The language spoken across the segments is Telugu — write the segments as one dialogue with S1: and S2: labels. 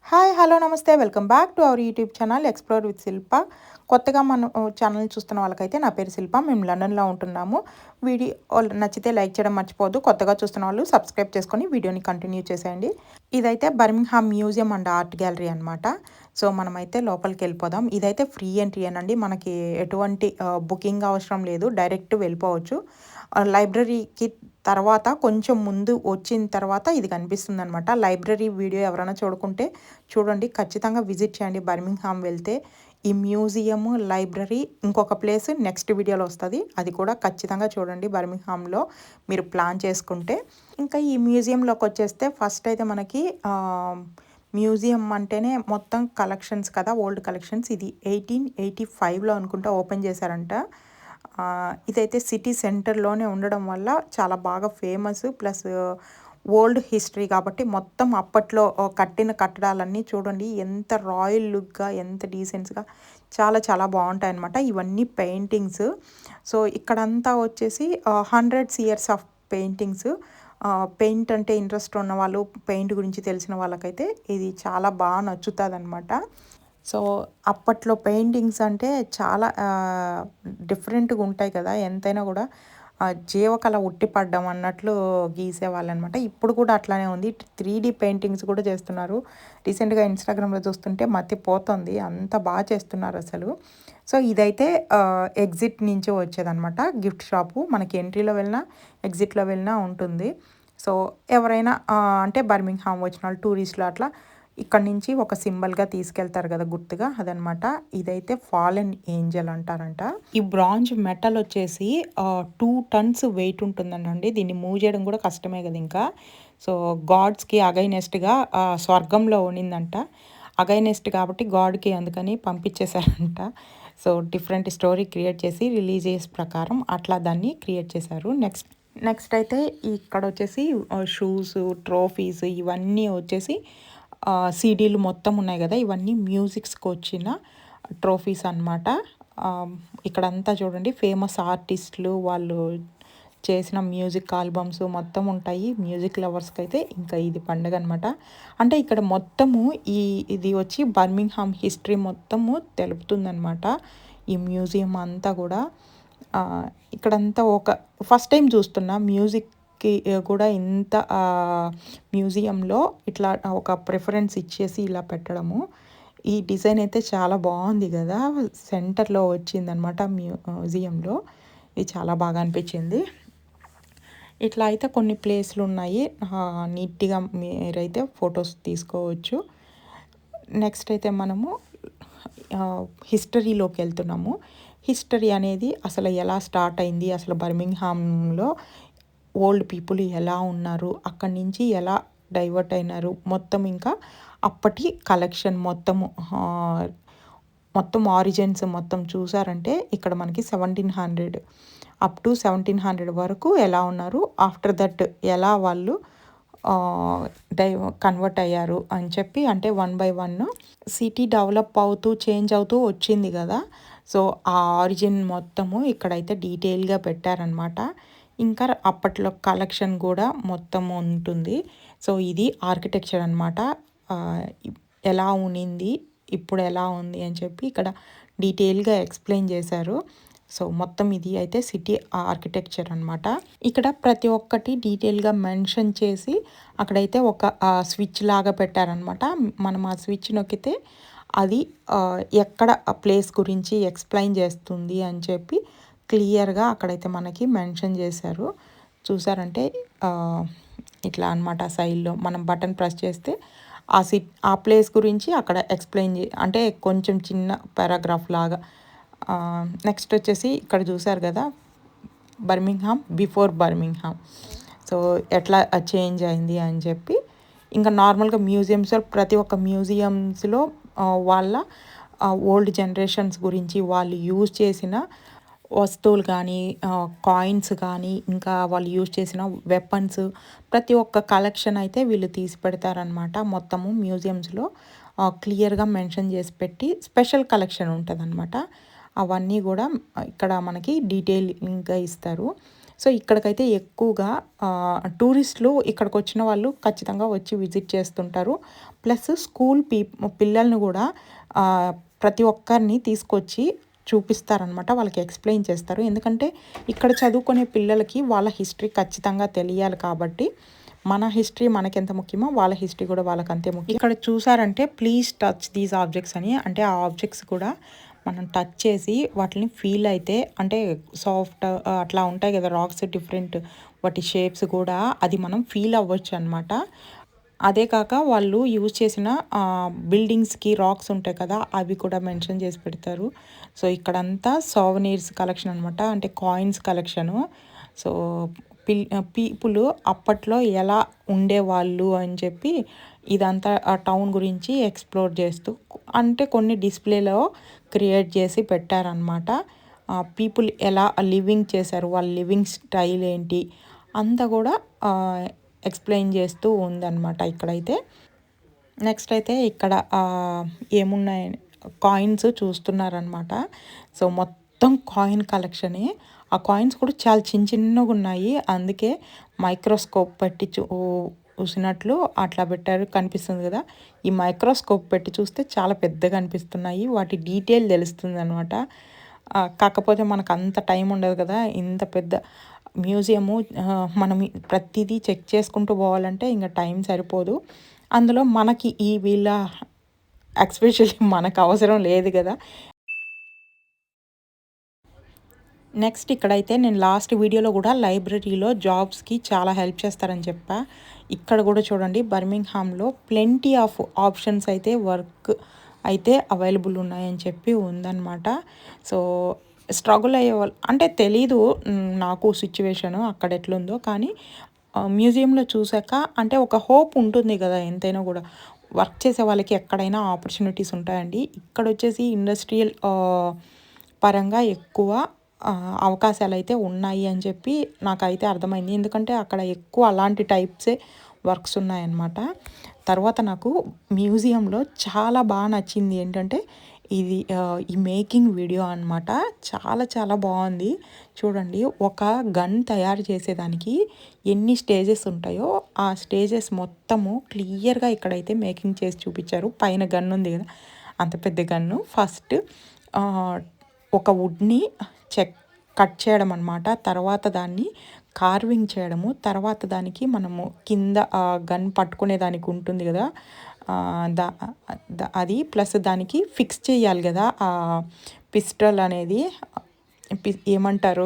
S1: హాయ్ హలో నమస్తే welcome back to our YouTube channel explore with Shilpa. కొత్తగా మన ఛానల్ చూస్తున్న వాళ్ళకైతే నా పేరు శిల్ప. మేము లండన్లో ఉంటున్నాము. వీడియో నచ్చితే లైక్ చేయడం మర్చిపోవద్దు. కొత్తగా చూస్తున్న వాళ్ళు సబ్స్క్రైబ్ చేసుకొని వీడియోని కంటిన్యూ చేసేయండి. ఇదైతే Birmingham museum and art gallery అనమాట. సో మనమైతే లోపలికి వెళ్ళిపోదాం. ఇదైతే ఫ్రీ ఎంట్రీ అనండి, మనకి ఎటువంటి బుకింగ్ అవసరం లేదు, డైరెక్ట్ వెళ్ళిపోవచ్చు. లైబ్రరీకి తర్వాత కొంచెం ముందు వచ్చిన తర్వాత ఇది కనిపిస్తుంది అనమాట. లైబ్రరీ వీడియో ఎవరైనా చూడండి, ఖచ్చితంగా విజిట్ చేయండి బర్మింగ్హామ్ వెళ్తే. ఈ మ్యూజియం, లైబ్రరీ, ఇంకొక ప్లేస్ నెక్స్ట్ వీడియోలో వస్తుంది, అది కూడా ఖచ్చితంగా చూడండి బర్మింగ్హామ్లో మీరు ప్లాన్ చేసుకుంటే. ఇంకా ఈ మ్యూజియంలోకి వచ్చేస్తే ఫస్ట్ అయితే మనకి మ్యూజియం అంటేనే మొత్తం కలెక్షన్స్ కదా, ఓల్డ్ కలెక్షన్స్. ఇది 1885లో అనుకుంటా ఓపెన్ చేశారంట. ఇదైతే సిటీ సెంటర్లోనే ఉండడం వల్ల చాలా బాగా ఫేమస్, ప్లస్ ఓల్డ్ హిస్టరీ కాబట్టి మొత్తం అప్పట్లో కట్టిన కట్టడాలన్నీ చూడండి ఎంత రాయల్ లుక్గా, ఎంత డీసెంట్స్గా, చాలా చాలా బాగుంటాయి అన్నమాట. ఇవన్నీ పెయింటింగ్స్. సో ఇక్కడంతా వచ్చేసి 100 ఇయర్స్ ఆఫ్ పెయింటింగ్స్. పెయింట్ అంటే ఇంట్రెస్ట్ ఉన్న వాళ్ళు, పెయింట్ గురించి తెలిసిన వాళ్ళకైతే ఇది చాలా బాగా నచ్చుతుంది అనమాట. సో అప్పట్లో పెయింటింగ్స్ అంటే చాలా డిఫరెంట్గా ఉంటాయి కదా, ఎంతైనా కూడా జీవకళ ఉట్టిపడ్డం అన్నట్లు గీసేవాళ్ళు అనమాట. ఇప్పుడు కూడా అట్లానే ఉంది. 3D పెయింటింగ్స్ కూడా చేస్తున్నారు. రీసెంట్గా ఇన్స్టాగ్రామ్లో చూస్తుంటే మతిపోతుంది, అంత బాగా చేస్తున్నారు అసలు. సో ఇదైతే ఎగ్జిట్ నుంచి వచ్చేదనమాట, గిఫ్ట్ షాపు. మనకి ఎంట్రీలో వెళ్ళినా ఎగ్జిట్లో వెళ్ళినా ఉంటుంది. సో ఎవరైనా అంటే బర్మింగ్హామ్ వచ్చిన వాళ్ళు, టూరిస్టులు అట్లా ఇక్కడ నుంచి ఒక సింబల్గా తీసుకెళ్తారు కదా, గుర్తుగా, అదనమాట. ఇదైతే ఫాలెన్ ఏంజల్ అంటారంట. ఈ బ్రాంజ్ మెటల్ వచ్చేసి 2 tons వెయిట్ ఉంటుందండి. దీన్ని మూవ్ చేయడం కూడా కష్టమే కదా ఇంకా. సో గాడ్స్కి అగైనెస్ట్గా స్వర్గంలో ఉన్నిందంట. అగైనెస్ట్ కాబట్టి గాడ్కి అందుకని పంపించేశారంట. సో డిఫరెంట్ స్టోరీ క్రియేట్ చేసి రిలీజియస్ ప్రకారం అట్లా దాన్ని క్రియేట్ చేశారు. నెక్స్ట్ అయితే ఇక్కడ వచ్చేసి షూస్, ట్రోఫీస్, ఇవన్నీ వచ్చేసి సీడీలు మొత్తం ఉన్నాయి కదా, ఇవన్నీ మ్యూజిక్స్కి వచ్చిన ట్రోఫీస్ అనమాట. ఇక్కడంతా చూడండి ఫేమస్ ఆర్టిస్టులు వాళ్ళు చేసిన మ్యూజిక్ ఆల్బమ్స్ మొత్తం ఉంటాయి. మ్యూజిక్ లవర్స్కి అయితే ఇంకా ఇది పండుగ అనమాట. అంటే ఇక్కడ మొత్తము ఇది వచ్చి బర్మింగ్హామ్ హిస్టరీ మొత్తము తెలుపుతుందనమాట ఈ మ్యూజియం అంతా కూడా. ఇక్కడంతా ఫస్ట్ టైం చూస్తున్నా మ్యూజిక్కి కూడా ఇంత మ్యూజియంలో ఇట్లా ఒక ప్రిఫరెన్స్ ఇచ్చేసి ఇలా పెట్టడము. ఈ డిజైన్ అయితే చాలా బాగుంది కదా, సెంటర్లో వచ్చిందనమాట మ్యూజియంలో. ఇది చాలా బాగా అనిపించింది. ఇట్లా అయితే కొన్ని ప్లేస్లు ఉన్నాయి, నీట్గా మీరైతే ఫొటోస్ తీసుకోవచ్చు. నెక్స్ట్ అయితే మనము హిస్టరీలోకి వెళ్తున్నాము. హిస్టరీ అనేది అసలు ఎలా స్టార్ట్ అయింది, అసలు బర్మింగ్హామ్లో ఓల్డ్ పీపుల్ ఎలా ఉన్నారు, అక్కడి నుంచి ఎలా డైవర్ట్ అయినారు, మొత్తం ఇంకా అప్పటి కలెక్షన్ మొత్తం ఆరిజిన్స్ మొత్తం చూసారంటే ఇక్కడ మనకి 1700 అప్ టు 1700 వరకు ఎలా ఉన్నారు, ఆఫ్టర్ దట్ ఎలా వాళ్ళు కన్వర్ట్ అయ్యారు అని చెప్పి, అంటే 1 by 1 సిటీ డెవలప్ అవుతూ చేంజ్ అవుతూ వచ్చింది కదా. సో ఆ ఆరిజిన్ మొత్తము ఇక్కడైతే డీటెయిల్గా పెట్టారనమాట. ఇంకా అప్పట్లో కలెక్షన్ కూడా మొత్తం ఉంటుంది. సో ఇది ఆర్కిటెక్చర్ అనమాట, ఎలా ఉన్నింది, ఇప్పుడు ఎలా ఉంది అని చెప్పి ఇక్కడ డీటెయిల్గా ఎక్స్ప్లెయిన్ చేశారు. సో మొత్తం ఇది అయితే సిటీ ఆర్కిటెక్చర్ అనమాట. ఇక్కడ ప్రతి ఒక్కటి డీటెయిల్గా మెన్షన్ చేసి అక్కడైతే ఒక స్విచ్ లాగా పెట్టారనమాట. మనం ఆ స్విచ్ నొక్కితే అది ఎక్కడ ప్లేస్ గురించి ఎక్స్ప్లెయిన్ చేస్తుంది అని చెప్పి క్లియర్గా అక్కడైతే మనకి మెన్షన్ చేశారు. చూసారంటే ఇట్లా అనమాట, సైడ్లో మనం బటన్ ప్రెస్ చేస్తే ఆ ప్లేస్ గురించి అక్కడ ఎక్స్ప్లెయిన్ అంటే కొంచెం చిన్న పారాగ్రాఫ్ లాగా. నెక్స్ట్ వచ్చేసి ఇక్కడ చూసారు కదా, బర్మింగ్హామ్ బిఫోర్ బర్మింగ్హామ్, సో ఎట్లా చేంజ్ అయింది అని చెప్పి. ఇంకా నార్మల్గా మ్యూజియంస్లో ప్రతి ఒక్క మ్యూజియంస్లో వాళ్ళ ఓల్డ్ జనరేషన్స్ గురించి, వాళ్ళు యూజ్ చేసిన వస్తువులు కానీ, కాయిన్స్ కానీ, ఇంకా వాళ్ళు యూజ్ చేసిన వెపన్స్, ప్రతి ఒక్క కలెక్షన్ అయితే వీళ్ళు తీసి పెడతారనమాట. మొత్తము మ్యూజియంస్లో క్లియర్గా మెన్షన్ చేసి పెట్టి స్పెషల్ కలెక్షన్ ఉంటుంది అనమాట. అవన్నీ కూడా ఇక్కడ మనకి డీటెయిలింగ్గా ఇస్తారు. సో ఇక్కడికైతే ఎక్కువగా టూరిస్టులు ఇక్కడికి వచ్చిన వాళ్ళు ఖచ్చితంగా వచ్చి విజిట్ చేస్తుంటారు. ప్లస్ స్కూల్ పిల్లల్ని కూడా ప్రతి ఒక్కరిని తీసుకొచ్చి చూపిస్తారనమాట. వాళ్ళకి ఎక్స్ప్లెయిన్ చేస్తారు. ఎందుకంటే ఇక్కడ చదువుకునే పిల్లలకి వాళ్ళ హిస్టరీ ఖచ్చితంగా తెలియాలి కాబట్టి మన హిస్టరీ మనకెంత ముఖ్యమో వాళ్ళ హిస్టరీ కూడా వాళ్ళకి అంతే ముఖ్యం. ఇక్కడ చూసారంటే ప్లీజ్ టచ్ దీస్ ఆబ్జెక్ట్స్ అని, అంటే ఆ ఆబ్జెక్ట్స్ కూడా మనం టచ్ చేసి వాటిని ఫీల్ అయితే, అంటే సాఫ్ట్ అట్లా ఉంటాయి కదా రాక్స్, డిఫరెంట్ వాటి షేప్స్ కూడా అది మనం ఫీల్ అవ్వచ్చు అనమాట. అదే కాక వాళ్ళు యూజ్ చేసిన బిల్డింగ్స్కి రాక్స్ ఉంటాయి కదా, అవి కూడా మెన్షన్ చేసి పెడతారు. సో ఇక్కడంతా సోవనీర్స్ కలెక్షన్ అనమాట, అంటే కాయిన్స్ కలెక్షను. సో పీపుల్ అప్పట్లో ఎలా ఉండేవాళ్ళు అని చెప్పి ఇదంతా ఆ టౌన్ గురించి ఎక్స్ప్లోర్ చేస్తూ, అంటే కొన్ని డిస్ప్లేలో క్రియేట్ చేసి పెట్టారనమాట. పీపుల్ ఎలా లివింగ్ చేశారు, వాళ్ళ లివింగ్ స్టైల్ ఏంటి అంతా కూడా ఎక్స్ప్లెయిన్ చేస్తూ ఉందన్నమాట ఇక్కడైతే. నెక్స్ట్ అయితే ఇక్కడ ఏమున్నాయి కాయిన్స్ చూస్తున్నారనమాట. సో మొత్తం కాయిన్ కలెక్షనే. ఆ కాయిన్స్ కూడా చాలా చిన్నగా ఉన్నాయి, అందుకే మైక్రోస్కోప్ పెట్టి చూసినట్లు అట్లా పెట్టారు, కనిపిస్తుంది కదా. ఈ మైక్రోస్కోప్ పెట్టి చూస్తే చాలా పెద్దగా అనిపిస్తున్నాయి, వాటి డీటెయిల్ తెలుస్తుంది అనమాట. కాకపోతే మనకు అంత టైం ఉండదు కదా, ఇంత పెద్ద మ్యూజియము మనం ప్రతిదీ చెక్ చేసుకుంటూ పోవాలంటే ఇంకా టైం సరిపోదు. అందులో మనకి ఈ వీళ్ళ ఎక్స్పెషల్లీ మనకు అవసరం లేదు కదా. నెక్స్ట్ ఇక్కడైతే నేను లాస్ట్ వీడియోలో కూడా లైబ్రరీలో జాబ్స్కి చాలా హెల్ప్ చేస్తారని చెప్పా. ఇక్కడ కూడా చూడండి, బర్మింగ్హామ్లో ప్లెంటీ ఆఫ్ ఆప్షన్స్ అయితే వర్క్ అయితే అవైలబుల్ ఉన్నాయని చెప్పి ఉందన్నమాట. సో స్ట్రగుల్ అయ్యే వాళ్ళు అంటే తెలీదు నాకు సిచ్యువేషను అక్కడ ఎట్లుందో, కానీ మ్యూజియంలో చూసాక అంటే ఒక హోప్ ఉంటుంది కదా, ఎంతైనా కూడా వర్క్ చేసే వాళ్ళకి ఎక్కడైనా ఆపర్చునిటీస్ ఉంటాయండి. ఇక్కడ వచ్చేసి ఇండస్ట్రియల్ పరంగా ఎక్కువ అవకాశాలు అయితే ఉన్నాయి అని చెప్పి నాకైతే అర్థమైంది. ఎందుకంటే అక్కడ ఎక్కువ అలాంటి టైప్సే వర్క్స్ ఉన్నాయన్నమాట. తర్వాత నాకు మ్యూజియంలో చాలా బాగా నచ్చింది ఏంటంటే ఇది ఈ మేకింగ్ వీడియో అనమాట. చాలా చాలా బాగుంది. చూడండి, ఒక గన్ తయారు చేసేదానికి ఎన్ని స్టేజెస్ ఉంటాయో ఆ స్టేజెస్ మొత్తము క్లియర్గా ఇక్కడైతే మేకింగ్ చేసి చూపించారు. పైన గన్ ఉంది కదా, అంత పెద్ద గన్ను ఫస్ట్ ఒక వుడ్ని కట్ చేయడం అనమాట, తర్వాత దాన్ని కార్వింగ్ చేయడము, తర్వాత దానికి మనము కింద గన్ పట్టుకునే దానికి ఉంటుంది కదా అది, ప్లస్ దానికి ఫిక్స్ చేయాలి కదా పిస్టల్ అనేది, ఏమంటారు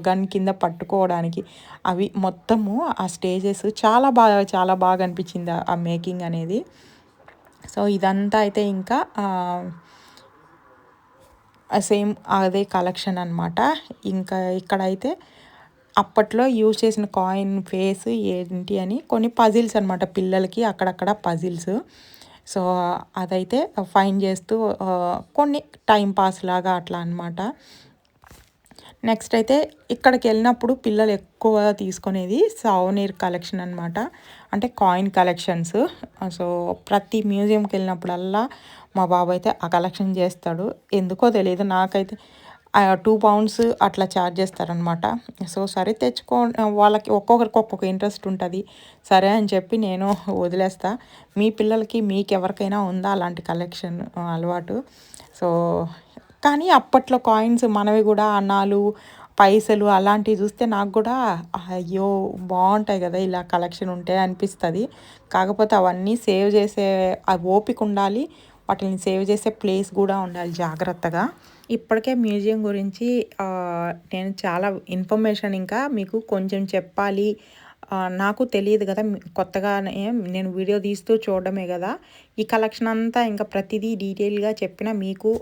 S1: గన్ కింద పట్టుకోవడానికి, అవి మొత్తము ఆ స్టేజెస్ చాలా బాగా అనిపించింది ఆ మేకింగ్ అనేది. సో ఇదంతా అయితే ఇంకా సేమ్ అదే కలెక్షన్ అనమాట. ఇంకా ఇక్కడైతే అప్పట్లో యూజ్ చేసిన కాయిన్ ఫేస్ ఏంటి అని కొన్ని పజిల్స్ అనమాట, పిల్లలకి అక్కడక్కడ పజిల్స్. సో అదైతే ఫైండ్ చేస్తూ కొన్ని టైం పాస్ లాగా అట్లా అనమాట. నెక్స్ట్ అయితే ఇక్కడికి వెళ్ళినప్పుడు పిల్లలు ఎక్కువ తీసుకునేది సౌవనీర్ కలెక్షన్ అనమాట, అంటే కాయిన్ కలెక్షన్స్. సో ప్రతి మ్యూజియంకి వెళ్ళినప్పుడల్లా మా బాబు అయితే ఆ కలెక్షన్ చేస్తాడు. ఎందుకో తెలియదు, నాకైతే 2 pounds అట్లా ఛార్జ్ చేస్తారనమాట. సో సరే తెచ్చుకో, వాళ్ళకి ఒక్కొక్కరికి ఒక్కొక్క ఇంట్రెస్ట్ ఉంటుంది, సరే అని చెప్పి నేను వదిలేస్తా. మీ పిల్లలకి మీకు ఎవరికైనా ఉందా అలాంటి కలెక్షన్ అలవాటు? సో కానీ అప్పట్లో కాయిన్స్ మనవి కూడా అన్నాలు పైసలు అలాంటివి చూస్తే నాకు కూడా అయ్యో బాగుంటాయి కదా ఇలా కలెక్షన్ ఉంటే అనిపిస్తుంది. కాకపోతే అవన్నీ సేవ్ చేసే ఓపిక ఉండాలి, వాటిని సేవ్ చేసే ప్లేస్ కూడా ఉండాలి జాగ్రత్తగా. ఇప్పటికే మ్యూజియం గురించి నేను చాలా ఇన్ఫర్మేషన్ ఇంకా మీకు కొంచెం చెప్పాలి, నాకు తెలియదు కదా, కొత్తగానే నేను వీడియో తీస్తూ చూడడమే కదా. ఈ కలెక్షన్ అంతా ఇంకా ప్రతిదీ డీటెయిల్గా చెప్పిన మీకు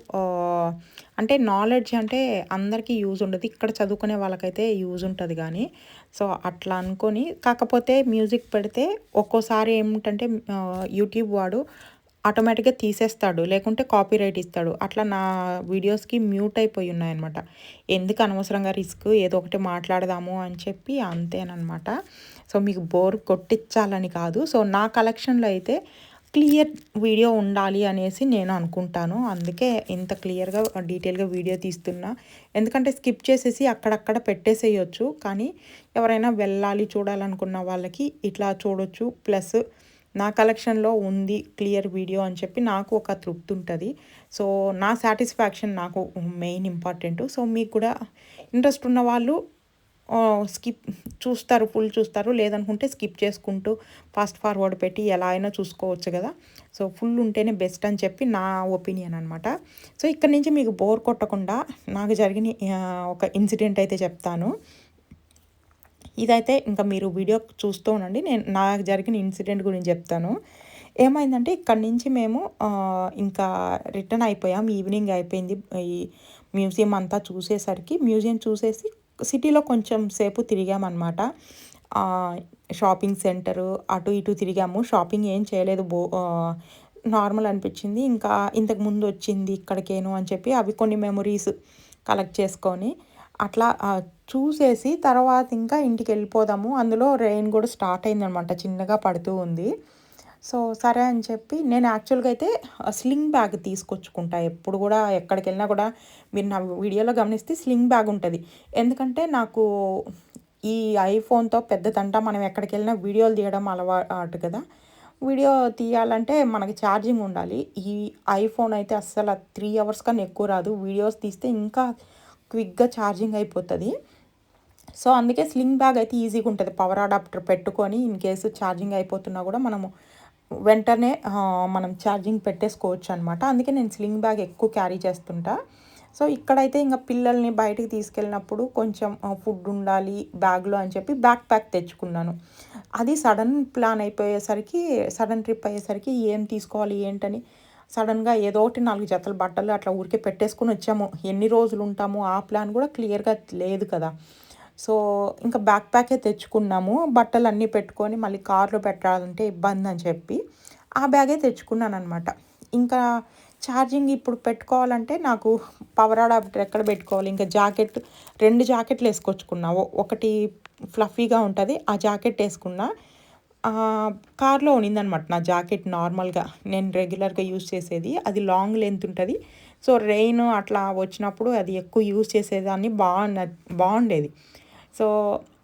S1: అంటే నాలెడ్జ్ అంటే అందరికీ యూజ్ ఉండదు, ఇక్కడ చదువుకునే వాళ్ళకైతే యూజ్ ఉంటుంది కానీ. సో అట్లా అనుకొని, కాకపోతే మ్యూజిక్ పెడితే ఒక్కోసారి ఏమిటంటే యూట్యూబ్ వాడు ఆటోమేటిక్గా తీసేస్తాడు, లేకుంటే కాపీరైట్ ఇస్తాడు. అట్లా నా వీడియోస్కి మ్యూట్ అయిపోయి ఉన్నాయన్నమాట. ఎందుకు అనవసరంగా రిస్క్, ఏదో ఒకటి మాట్లాడదాము అని చెప్పి అంతేనమాట. సో మీకు బోర్ కొట్టించాలని కాదు. సో నా కలెక్షన్లో అయితే క్లియర్ వీడియో ఉండాలి అనేసి నేను అనుకుంటాను. అందుకే ఇంత క్లియర్‌గా డీటెయిల్‌గా వీడియో తీస్తున్నా. ఎందుకంటే స్కిప్ చేసేసి అక్కడక్కడ పెట్టేసేయొచ్చు. కానీ ఎవరైనా వెళ్ళాలి చూడాలనుకున్న వాళ్ళకి ఇట్లా చూడొచ్చు. ప్లస్ నా కలెక్షన్‌లో ఉంది క్లియర్ వీడియో అని చెప్పి నాకు ఒక తృప్తి ఉంటది. సో, నా సాటిస్ఫాక్షన్ నాకు మెయిన్ ఇంపార్టెంటు. సో, మీకు కూడా ఇంట్రెస్ట్ ఉన్న వాళ్ళు స్కిప్ చూస్తారు, ఫుల్ చూస్తారు. లేదనుకుంటే స్కిప్ చేసుకుంటూ ఫాస్ట్ ఫార్వర్డ్ పెట్టి ఎలా అయినా చూసుకోవచ్చు కదా! సో, ఫుల్ ఉంటేనే బెస్ట్ అని చెప్పి నా ఒపీనియన్ అనమాట. సో, ఇక్కడి నుంచి మీకు బోర్ కొట్టకుండా నాకు జరిగిన ఒక ఇన్సిడెంట్ అయితే చెప్తాను. ఇదైతే ఇంకా మీరు వీడియో చూస్తూ ఉండండి. నేను నాకు జరిగిన ఇన్సిడెంట్ గురించి చెప్తాను. ఏమైందంటే ఇక్కడి నుంచి మేము ఇంకా రిటర్న్ అయిపోయాం. ఈవినింగ్ అయిపోయింది. ఈ మ్యూజియం అంతా చూసేసరికి మ్యూజియం చూసేసి సిటీలో కొంచెం సేపు తిరిగామన్నమాట. షాపింగ్ సెంటరు అటు ఇటు తిరిగాము. షాపింగ్ ఏం చేయలేదు. నార్మల్ అనిపించింది. ఇంకా ఇంతకుముందు వచ్చింది ఇక్కడికేను అని చెప్పి అవి కొన్ని మెమొరీస్ కలెక్ట్ చేసుకొని అట్లా చూసేసి తర్వాత ఇంకా ఇంటికెళ్ళిపోదాము. అందులో రెయిన్ కూడా స్టార్ట్ అయిందనమాట. చిన్నగా పడుతూ ఉంది. సో, సరే అని చెప్పి నేను యాక్చువల్‌గా అయితే స్లింగ్ బ్యాగ్ తీసుకొచ్చుకుంటా. ఎప్పుడు కూడా ఎక్కడికెళ్ళినా కూడా మీరు నా వీడియోలో గమనిస్తే స్లింగ్ బ్యాగ్ ఉంటది. ఎందుకంటే నాకు ఈ ఐఫోన్‌తో పెద్ద తంట. మనం ఎక్కడికెళ్ళినా వీడియోలు తీయడం అలవాటు కదా! వీడియో తీయాలంటే మనకి ఛార్జింగ్ ఉండాలి. ఈ ఐఫోన్ అయితే అస్సలు 3 అవర్స్ కన్నా ఎక్కువ రాదు. వీడియోస్ తీస్తే ఇంకా క్విక్‌గా ఛార్జింగ్ అయిపోతది. సో, అందుకే స్లింగ్ బ్యాగ్ అయితే ఈజీగా ఉంటది. పవర్ అడాప్టర్ పెట్టుకొని ఇన్ కేస్ ఛార్జింగ్ అయిపోతున్నా కూడా మనము వెంటనే మనం ఛార్జింగ్ పెట్టేసుకోవచ్చనమాట. అందుకే నేను స్లింగ్ బ్యాగ్ ఎక్కువ క్యారీ చేస్తుంటా. సో, ఇక్కడైతే ఇంక పిల్లల్ని బయటికి తీసుకెళ్ళినప్పుడు కొంచెం ఫుడ్ ఉండాలి బ్యాగ్‌లో అని చెప్పి బ్యాక్ ప్యాక్ తెచ్చుకున్నాను. అది సడన్ ప్లాన్ అయిపోయేసరికి, సడన్ ట్రిప్ అయ్యేసరికి ఏం తీసుకోవాలి ఏంటని సడన్‌గా ఏదో ఒకటి 4 జతల బట్టలు అట్లా ఊరికే పెట్టేసుకొని వచ్చాము. ఎన్ని రోజులు ఉంటాము ఆ ప్లాన్ కూడా క్లియర్‌గా లేదు కదా! సో, ఇంకా బ్యాక్ ప్యాకే తెచ్చుకున్నాము. బట్టలన్నీ పెట్టుకొని మళ్ళీ కార్‌లో పెట్టాలంటే ఇబ్బందని చెప్పి, ఆ బ్యాగే తెచ్చుకున్నాననమాట. ఇంకా ఛార్జింగ్ ఇప్పుడు పెట్టుకోవాలంటే నాకు పవర్ అడాప్టర్ ఎక్కడ పెట్టుకోవాలి? ఇంకా జాకెట్ 2 జాకెట్లు ఏసుకొచ్చుకున్నా. ఒకటి ఫ్లఫీగా ఉంటది. ఆ జాకెట్ ఏసుకున్నా. కార్‌లో ఉన్నిందనమాట నా జాకెట్ నార్మల్‌గా. నేను రెగ్యులర్‌గా యూజ్ చేసేది. అది లాంగ్ లెంత్ ఉంటది. సో, రెయిన్ అట్లా వచ్చినప్పుడు అది ఎక్కువ యూజ్ చేసేదాన్ని బావుండేది. సో,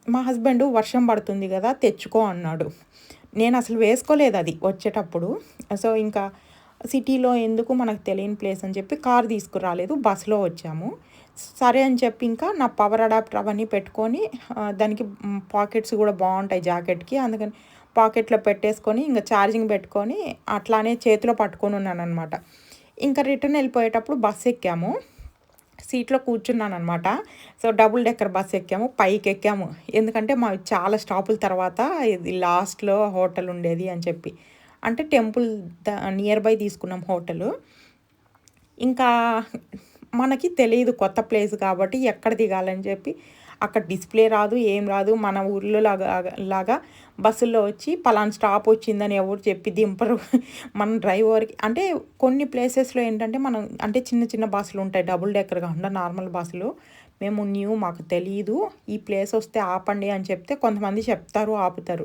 S1: మా హస్బెండు వర్షం పడుతుంది గదా! తెచ్చుకో అన్నాడు. నేనసలు వేసుకోలేదది వచ్చేటప్పుడు. సో, ఇంకా సిటీలో ఎందుకు మనకు తెలియని ప్లేస్ అని చెప్పి కార్ తీసుకురాలేదు. బస్‌లో వచ్చాము. సరే అని చెప్పి ఇంకా నా పవర్ అడాప్టర్ అవన్నీ పెట్టుకొని దానికి పాకెట్స్ గూడా బావుంటాయి జాకెట్‌కి. అందుకని పాకెట్‌లో పెట్టేసుకొని ఇంక ఛార్జింగ్ పెట్టుకొని అట్లానే చేతిలో పట్టుకొనున్నాననమాట. ఇంకా రిటర్న్ ఎళ్ళిపోయేటప్పుడు బస్సెక్కాము. సీట్‌లో కూర్చున్నాననమాట. సో, డబుల్ డెక్కర్ బస్ ఎక్కాము. పైకెక్కాము. ఎందుకంటే మావి చాలా స్టాపుల తర్వాత ఇది లాస్ట్‌లో హోటల్ ఉండేది అని చెప్పి. అంటే టెంపుల్ నియర్ బై తీసుకున్నాం హోటలు. ఇంకా మనకి తెలీదు కొత్త ప్లేస్ కాబట్టి ఎక్కడ దిగాలని చెప్పి అక్కడ డిస్‌ప్లే రాదు, ఏం రాదు. మన ఊర్లో లాగా బస్సుల్లో వచ్చి పలానా స్టాప్ వచ్చిందని ఎవరు చెప్పి దింపరు. మన డ్రైవర్‌కి అంటే కొన్ని ప్లేసెస్‌లో ఏంటంటే మనం అంటే చిన్న చిన్న బస్సులు ఉంటాయి. డబుల్ డెక్కర్ కాకుండా నార్మల్ బస్సులు. మేము మాకు తెలీదు. ఈ ప్లేస్ వస్తే ఆపండి అని చెప్తే కొంతమంది చెప్తారు, ఆపుతారు.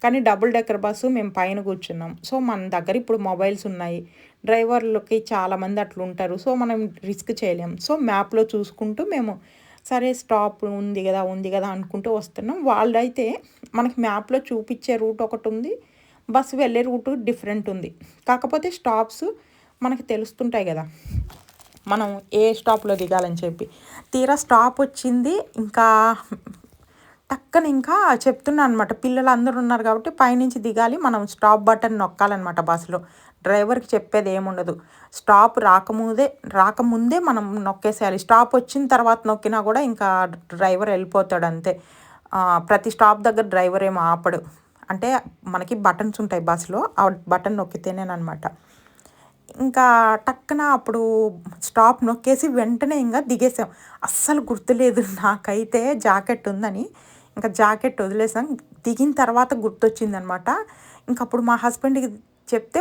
S1: కానీ డబుల్ డెక్కర్ బస్సు మేము పైన కూర్చున్నాం. సో, మన దగ్గర ఇప్పుడు మొబైల్స్ ఉన్నాయి. డ్రైవర్లకి చాలామంది అట్లుంటారు. సో, మనం రిస్క్ చేయలేం. సో, మ్యాప్‌లో చూసుకుంటూ మేము సరే స్టాప్ ఉంది గదా అనుకుంటూ వస్తున్నాం. వాళ్ళైతే మనకి మ్యాప్‌లో చూపిచ్చే రూట్ ఒకటుంది. బస్సు వెళ్ళే రూటు డిఫరెంట్ ఉంది. కాకపోతే స్టాప్స్ మనకు తెలుస్తుంటాయి గదా! మనం ఏ స్టాప్‌లో దిగాలని చెప్పి. తీరా స్టాప్ వచ్చింది. ఇంకా టక్కన ఇంకా చెప్తున్నా అనమాట. పిల్లలందరూ ఉన్నారు కాబట్టి పైనుంచి దిగాలి. మనం స్టాప్ బటన్ నొక్కాలనమాట బస్సులో. డ్రైవర్‌కి చెప్పేదేముండదు. స్టాప్ రాకముందే మనం నొక్కేసేయాలి. స్టాప్ వచ్చిన తర్వాత నొక్కినా కూడా ఇంకా డ్రైవర్ ఎళ్ళిపోతాడు అంతే. ప్రతి స్టాప్ దగ్గర డ్రైవర్ ఏమి ఆపడు. అంటే మనకి బటన్స్ ఉంటాయి బస్సులో. ఆ బటన్ నొక్కితేనేననమాట. ఇంకా టక్కున అప్పుడు స్టాప్ నొక్కేసి వెంటనే ఇంగ దిగేసాం. అస్సలు గుర్తులేదు నాకైతే జాకెట్ ఉందని. ఇంకా జాకెట్ వదిలేసాం. దిగిన తర్వాత గుర్తొచ్చిందనమాట. ఇంకప్పుడు మా హస్బెండ్‌కి చెప్తే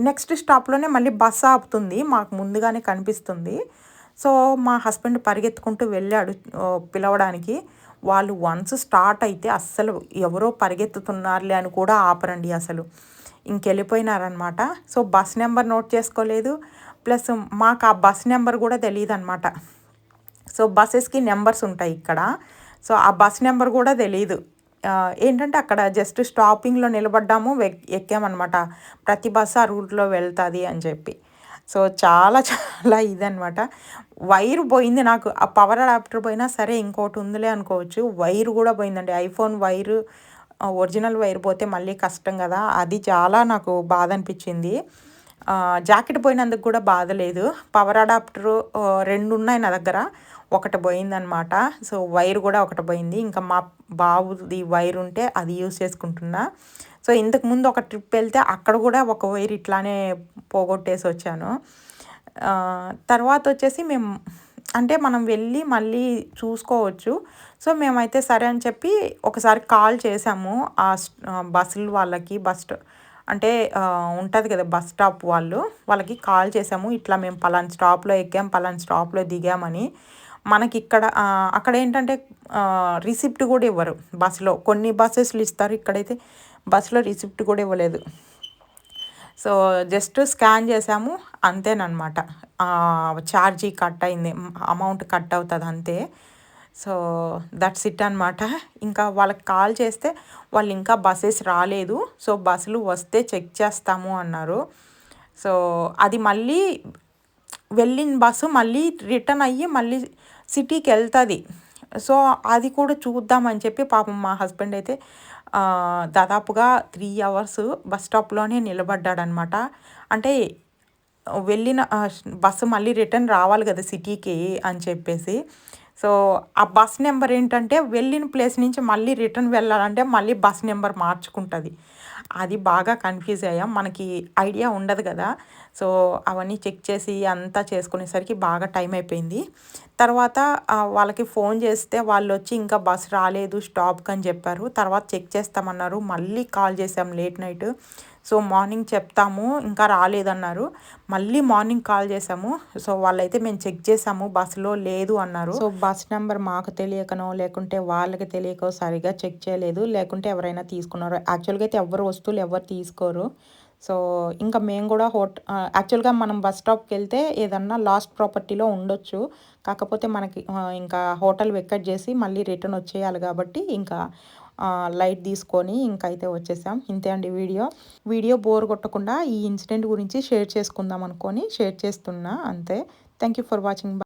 S1: నెక్స్ట్ స్టాప్‌లోనే మళ్ళీ బస్ ఆపుతుంది. మాకు ముందుగానే కనిపిస్తుంది. సో, మా హస్బెండ్ పరిగెత్తుకుంటూ వెళ్ళాడు పిలవడానికి. వాళ్ళు వన్స్ స్టార్ట్ అయితే అస్సలు ఎవరో పరిగెత్తుతున్నారులే అని కూడా ఆపరండి అసలు. ఇంకెళ్ళిపోయినారనమాట. సో బస్ నెంబర్ నోట్ చేసుకోలేదు, ప్లస్ మాకు ఆ బస్ నెంబర్ కూడా తెలియదన్నమాట. సో బస్సెస్కి నెంబర్స్ ఉంటాయి ఇక్కడ. సో ఆ బస్ నెంబర్ కూడా తెలీదు. ఏంటంటే అక్కడ జస్ట్ స్టాపింగ్లో నిలబడ్డాము, ఎక్కామన్నమాట. ప్రతి బస్సు ఆ రూట్లో వెళ్తుంది అని చెప్పి. సో చాలా చాలా ఇదనమాట. వైర్ పోయింది నాకు. ఆ పవర్ అడాప్టర్ పోయినా సరే ఇంకోటి ఉందిలే అనుకోవచ్చు. వైర్ కూడా పోయిందండి. ఐఫోన్ వైరు, ఒరిజినల్ వైర్ పోతే మళ్ళీ కష్టం కదా. అది చాలా నాకు బాధ అనిపించింది. జాకెట్ పోయినందుకు కూడా బాధ లేదు. పవర్ అడాప్టరు 2 ఉన్నాయి నా దగ్గర. ఒకటి పోయిందనమాట. సో వైర్ కూడా ఒకటి పోయింది. ఇంకా మా బాబుది వైర్ ఉంటే అది యూజ్ చేసుకుంటున్నా. సో ఇంతకుముందు ఒక ట్రిప్ వెళ్తే అక్కడ కూడా ఒక వైర్ ఇట్లానే పోగొట్టేసి వచ్చాను. తర్వాత వచ్చేసి మేము అంటే మనం వెళ్ళి మళ్ళీ చూసుకోవచ్చు. సో మేమైతే సరే అని చెప్పి ఒకసారి కాల్ చేసాము బస్సులు వాళ్ళకి. అంటే ఉంటుంది కదా బస్ స్టాప్ వాళ్ళకి కాల్ చేసాము. ఇట్లా మేము పలానా స్టాప్లో ఎక్కాం, పలానా స్టాప్లో దిగామని. మనకి ఇక్కడ అక్కడ ఏంటంటే రిసిప్ట్ కూడా ఇవ్వరు బస్సులో. కొన్ని బస్సెస్లు ఇస్తారు, ఇక్కడైతే బస్సులో రిసిప్ట్ కూడా ఇవ్వలేదు. సో జస్ట్ స్కాన్ చేసాము అంతేనమాట. ఛార్జీ కట్ అయింది, అమౌంట్ కట్ అవుతుంది అంతే. సో దట్స్ ఇట్ అనమాట. ఇంకా వాళ్ళకి కాల్ చేస్తే వాళ్ళు ఇంకా బస్సెస్ రాలేదు, సో బస్సులు వస్తే చెక్ చేస్తాము అన్నారు. సో అది మళ్ళీ వెళ్ళిన బస్సు మళ్ళీ రిటర్న్ అయ్యి మళ్ళీ సిటీకి వెళ్తుంది. సో అది కూడా చూద్దామని చెప్పి పాపం మా హస్బెండ్ అయితే దాదాపుగా 3 అవర్స్ బస్ స్టాప్లోనే నిలబడ్డాడనమాట. అంటే వెళ్ళిన బస్సు మళ్ళీ రిటర్న్ రావాలి కదా సిటీకి అని చెప్పేసి. సో ఆ బస్ నెంబర్ ఏంటంటే వెళ్ళిన ప్లేస్ నుంచి మళ్ళీ రిటర్న్ వెళ్ళాలంటే మళ్ళీ బస్ నెంబర్ మార్చుకుంటుంది. అది బాగా కన్ఫ్యూజ్ అయ్యాం. మనకి ఐడియా ఉండదు కదా. సో అవన్నీ చెక్ చేసి అంతా చేసుకునేసరికి బాగా టైం అయిపోయింది. తర్వాత వాళ్ళకి ఫోన్ చేస్తే వాళ్ళు వచ్చి ఇంకా బస్ రాలేదు స్టాప్కి అని చెప్పారు. తర్వాత చెక్ చేస్తామన్నారు. మళ్ళీ కాల్ చేసాం లేట్ నైట్. సో మార్నింగ్ చెప్తాము ఇంకా రాలేదన్నారు. మళ్ళీ మార్నింగ్ కాల్ చేసాము. సో వాళ్ళైతే మేము చెక్ చేసాము బస్సులో లేదు అన్నారు. సో బస్ నెంబర్ మాకు తెలియకనో లేకుంటే వాళ్ళకి తెలియకో సరిగా చెక్ చేయలేదు, లేకుంటే ఎవరైనా తీసుకున్నారు. యాక్చువల్గా అయితే వస్తువులు ఎవరు తీసుకోరు. సో ఇంకా మేము కూడా యాక్చువల్గా మనం బస్ స్టాప్కి వెళ్తే ఏదన్నా లాస్ట్ ప్రాపర్టీలో ఉండొచ్చు. కాకపోతే మనకి ఇంకా హోటల్ వెకేట్ చేసి మళ్ళీ రిటర్న్ వచ్చేయాలి కాబట్టి ఇంకా లైట్ తీసుకొని ఇంకైతే వచ్చేసాం. ఇంతే అండి వీడియో బోర్ కొట్టకుండా ఈ ఇన్సిడెంట్ గురించి షేర్ చేసుకుందాం అనుకొని షేర్ చేస్తున్నా అంతే. Thank you for watching.